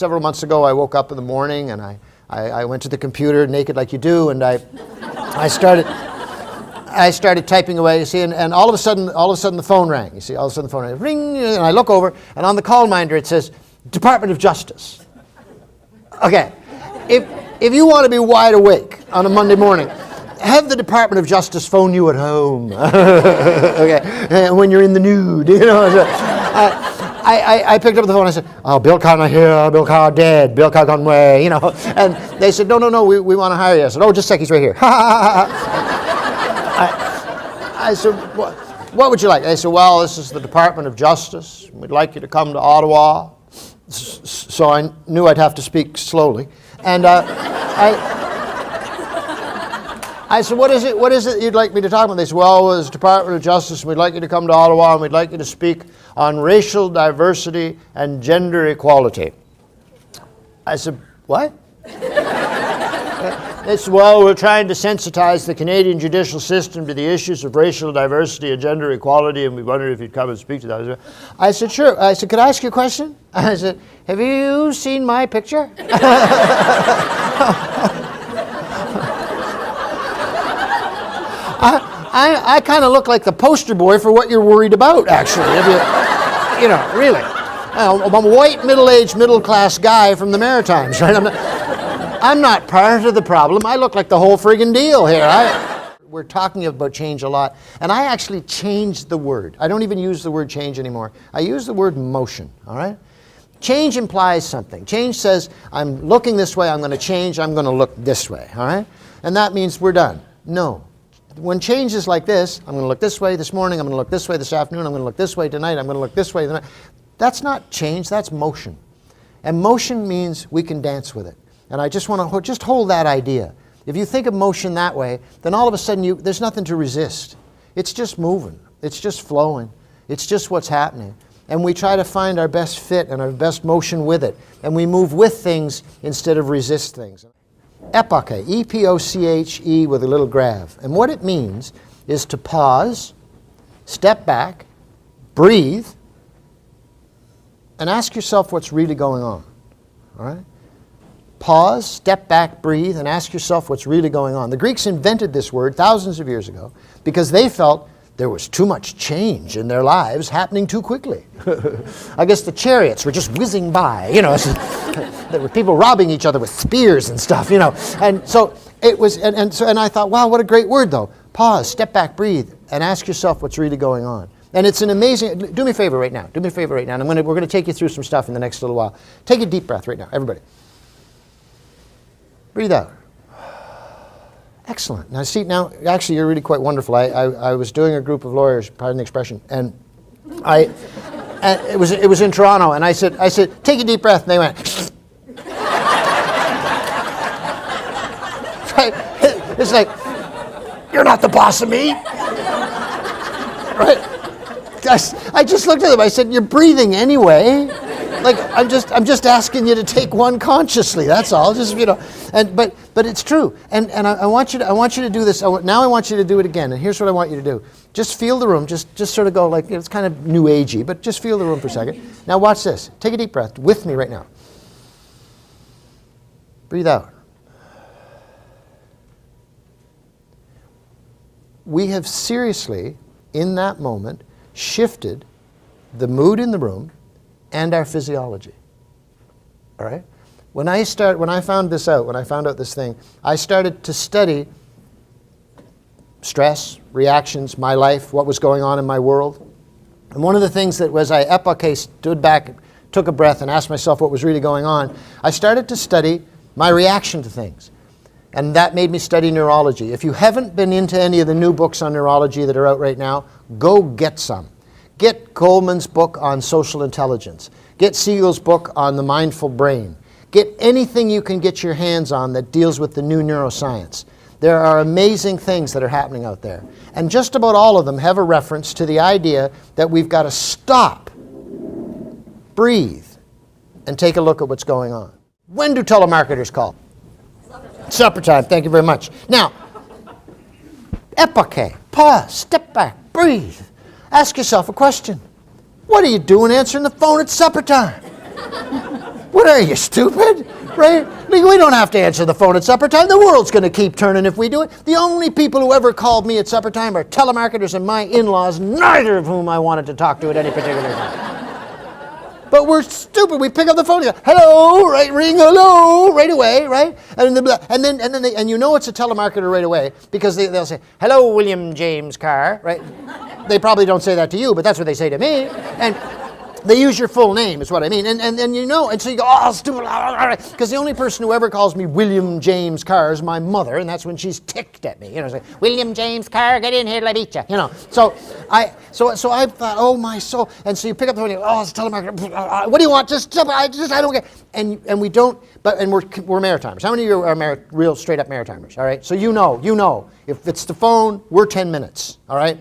several months ago, I woke up in the morning and I went to the computer naked like you do, and I started typing away, you see, and all of a sudden the phone rang. You see, all of a sudden the phone rang, ring, and I look over, and on the call minder it says, Department of Justice. Okay, if you want to be wide awake on a Monday morning, have the Department of Justice phone you at home. Okay, when you're in the nude, you know. I picked up the phone and I said, oh, Bill Carr not here, Bill Carr dead, Bill Carr gone away, you know. And they said, no, we want to hire you. I said, oh, just a sec, he's right here. I said, what would you like? They said, well, this is the Department of Justice. We'd like you to come to Ottawa. So I knew I'd have to speak slowly. And I said, what is it you'd like me to talk about? They said, well, it's the Department of Justice, and we'd like you to come to Ottawa, and we'd like you to speak on racial diversity and gender equality. I said, what? They said, well, we're trying to sensitize the Canadian judicial system to the issues of racial diversity and gender equality, and we wondered if you'd come and speak to that. I said, sure. I said, could I ask you a question? I said, have you seen my picture? I kind of look like the poster boy for what you're worried about, actually. You know, really. I'm a white, middle-aged, middle-class guy from the Maritimes, right? I'm not part of the problem. I look like the whole friggin' deal here. We're talking about change a lot, and I actually changed the word. I don't even use the word change anymore. I use the word motion, all right? Change implies something. Change says, I'm looking this way, I'm going to change, I'm going to look this way, all right? And that means we're done. No. When change is like this, I'm going to look this way this morning, I'm going to look this way this afternoon, I'm going to look this way tonight, I'm going to look this way tonight. That's not change, that's motion. And motion means we can dance with it. And I just want to just hold that idea. If you think of motion that way, then all of a sudden there's nothing to resist. It's just moving. It's just flowing. It's just what's happening. And we try to find our best fit and our best motion with it. And we move with things instead of resist things. Epoche, E-P-O-C-H-E with a little grav. And what it means is to pause, step back, breathe, and ask yourself what's really going on. All right? Pause, step back, breathe, and ask yourself what's really going on. The Greeks invented this word thousands of years ago because they felt there was too much change in their lives happening too quickly. I guess the chariots were just whizzing by, you know. There were people robbing each other with spears and stuff, you know. And so it was, and I thought, wow, what a great word though. Pause, step back, breathe, and ask yourself what's really going on. And it's an amazing, do me a favor right now, do me a favor right now, and we're going to take you through some stuff in the next little while. Take a deep breath right now, everybody. Breathe out. Excellent. Now see, now actually you're really quite wonderful. I was doing a group of lawyers, pardon the expression, and it was in Toronto, and I said, take a deep breath, and they went. It's like, you're not the boss of me. Right? I just looked at them, I said, you're breathing anyway. Like, I'm just asking you to take one consciously, that's all. Just, you know, but it's true. And I want you to do this. Now I want you to do it again. And here's what I want you to do. Just feel the room. Just sort of go like, it's kind of new agey, but just feel the room for a second. Now watch this. Take a deep breath with me right now. Breathe out. We have seriously, in that moment, shifted the mood in the room and our physiology. All right? When I found out this thing, I started to study stress, reactions, my life, what was going on in my world. And one of the things that was, I epoche, stood back, took a breath, and asked myself what was really going on, I started to study my reaction to things. And that made me study neurology. If you haven't been into any of the new books on neurology that are out right now, go get some. Get Goleman's book on social intelligence. Get Siegel's book on the mindful brain. Get anything you can get your hands on that deals with the new neuroscience. There are amazing things that are happening out there. And just about all of them have a reference to the idea that we've got to stop, breathe, and take a look at what's going on. When do telemarketers call? Supper time, thank you very much. Now, epoche, pause, step back, breathe. Ask yourself a question. What are you doing answering the phone at supper time? What are you, stupid? Right? We don't have to answer the phone at supper time. The world's going to keep turning if we do it. The only people who ever called me at supper time are telemarketers and my in-laws, neither of whom I wanted to talk to at any particular time. But we're stupid. We pick up the phone and go, hello, right? Ring hello right away, right? And then you know it's a telemarketer right away because they'll say, hello, William James Carr, right? They probably don't say that to you, but that's what they say to me. And they use your full name, is what I mean. And you know, and so you go, oh, stupid, because the only person who ever calls me William James Carr is my mother, and that's when she's ticked at me. You know, it's like, William James Carr, get in here, let me beat you. You know, so I thought, oh my soul, and so you pick up the phone, and you go, oh, it's a telemarketer. What do you want? I don't get. And we don't. But we're Maritimers. How many of you are real straight up Maritimers? All right. So you know, if it's the phone, we're 10 minutes. All right.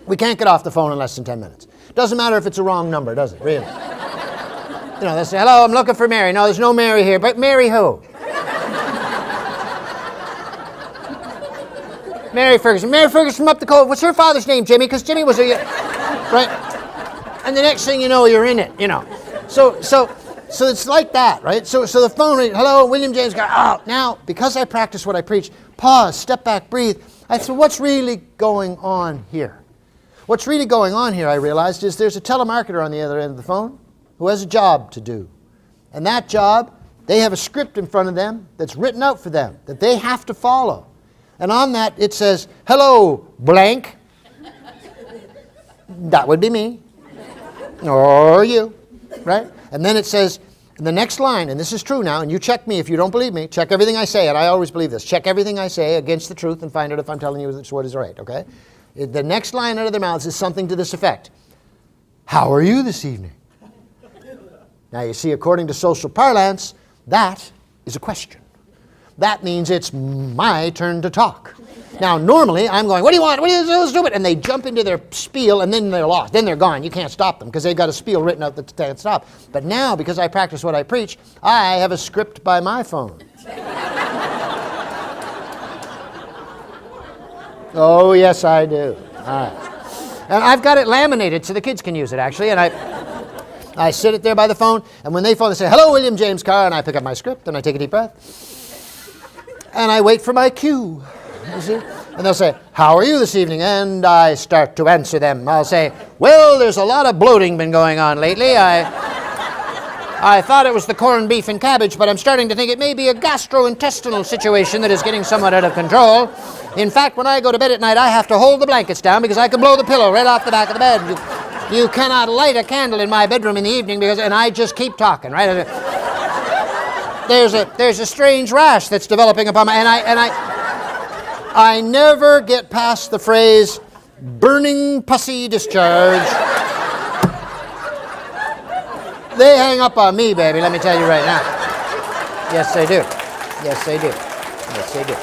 We can't get off the phone in less than 10 minutes. Doesn't matter if it's a wrong number, does it? Really? You know, they'll say, hello, I'm looking for Mary. No, there's no Mary here, but Mary who? Mary Ferguson. Mary Ferguson from up the coast. What's her father's name, Jimmy? Because Jimmy was a... Right? And the next thing you know, you're in it, you know. So it's like that, right? So the phone rings, hello, William James Carr. Oh, now, because I practice what I preach, pause, step back, breathe. I said, what's really going on here? What's really going on here, I realized, is there's a telemarketer on the other end of the phone who has a job to do. And that job, they have a script in front of them that's written out for them that they have to follow. And on that, it says, hello, blank. That would be me. Or you, right? And then it says, in the next line, and this is true now, and you check me if you don't believe me, check everything I say, and I always believe this. Check everything I say against the truth and find out if I'm telling you what is right, okay? The next line out of their mouths is something to this effect. How are you this evening? Now you see, according to social parlance, that is a question. That means it's my turn to talk. Now normally I'm going, what do you want? What are you so stupid? And they jump into their spiel and then they're lost. Then they're gone. You can't stop them because they've got a spiel written out that can't stop. But now, because I practice what I preach, I have a script by my phone. Oh, yes, I do. All right. And I've got it laminated so the kids can use it, actually. And I sit it there by the phone, and when they phone, they say, hello, William James Carr, and I pick up my script, and I take a deep breath. And I wait for my cue, you see? And they'll say, how are you this evening? And I start to answer them. I'll say, well, there's a lot of bloating been going on lately. I thought it was the corned beef and cabbage, but I'm starting to think it may be a gastrointestinal situation that is getting somewhat out of control. In fact, when I go to bed at night, I have to hold the blankets down because I can blow the pillow right off the back of the bed. You cannot light a candle in my bedroom in the evening and I just keep talking, right? There's a strange rash that's developing upon my, and I never get past the phrase, burning pussy discharge. They hang up on me, baby, let me tell you right now. Yes, they do. Yes, they do. Yes, they do.